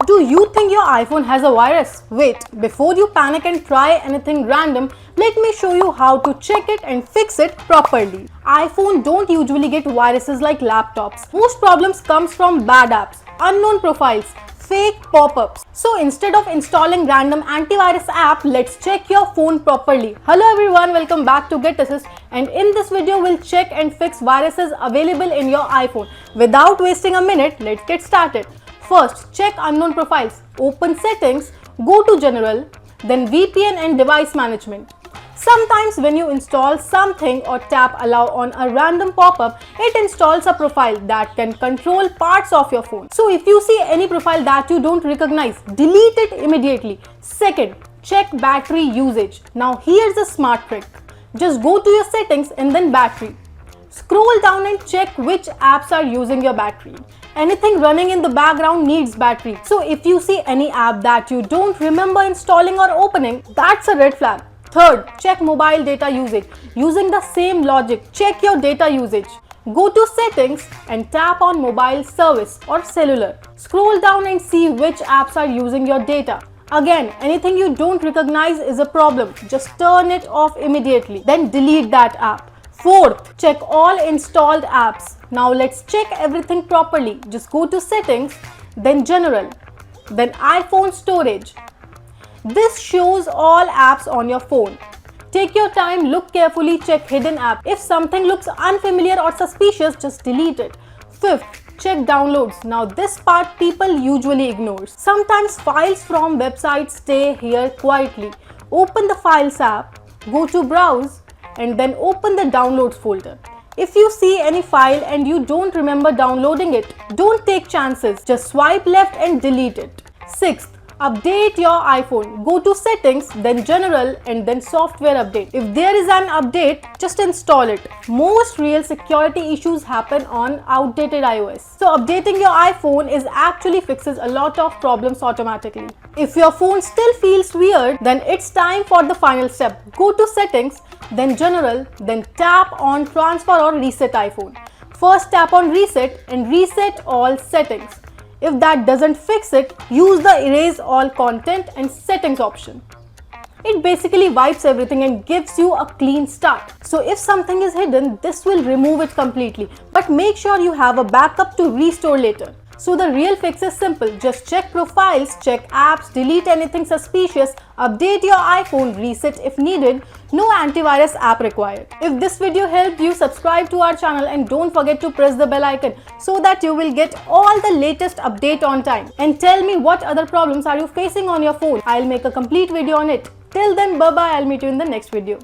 Do you think your iPhone has a virus? Wait, before you panic and try anything random, let me show you how to check it and fix it properly. iPhone don't usually get viruses like laptops. Most problems comes from bad apps, unknown profiles, fake pop-ups. So instead of installing random antivirus app, let's check your phone properly. Hello everyone, welcome back to Get Assist, and in this video we'll check and fix viruses available in your iPhone. Without wasting a minute, let's get started. First, check unknown profiles. Open settings, go to general, then VPN and device management. Sometimes when you install something or tap allow on a random pop-up, it installs a profile that can control parts of your phone. So if you see any profile that you don't recognize, delete it immediately. Second, check battery usage. Now here's a smart trick. Just go to your settings and then battery. Scroll down and check which apps are using your battery. Anything running in the background needs battery. So if you see any app that you don't remember installing or opening, that's a red flag. Third, check mobile data usage. Using the same logic, check your data usage. Go to settings and tap on mobile service or cellular. Scroll down and see which apps are using your data. Again, anything you don't recognize is a problem. Just turn it off immediately. Then delete that app. Fourth, check all installed apps. Now let's check everything properly. Just go to settings, then general, then iPhone storage. This shows all apps on your phone. Take your time, look carefully, check hidden app. If something looks unfamiliar or suspicious, just delete it. Fifth, check downloads. Now this part people usually ignore. Sometimes files from websites stay here quietly. Open the Files app, go to Browse, and then open the Downloads folder. If you see any file and you don't remember downloading it, don't take chances. Just swipe left and delete it. Sixth, update your iPhone. Go to settings, then general, and then software update. If there is an update, just install it. Most real security issues happen on outdated iOS. So updating your iPhone is actually fixes a lot of problems automatically. If your phone still feels weird, then it's time for the final step. Go to settings, then general, then tap on transfer or reset iPhone. First tap on reset and reset all settings. If that doesn't fix it, use the erase all content and settings option. It basically wipes everything and gives you a clean start. So if something is hidden, this will remove it completely. But make sure you have a backup to restore later. So the real fix is simple. Just check profiles, check apps, delete anything suspicious, update your iPhone, reset if needed. No antivirus app required. If this video helped you, subscribe to our channel and don't forget to press the bell icon so that you will get all the latest update on time. And tell me what other problems are you facing on your phone. I'll make a complete video on it. Till then, bye bye. I'll meet you in the next video.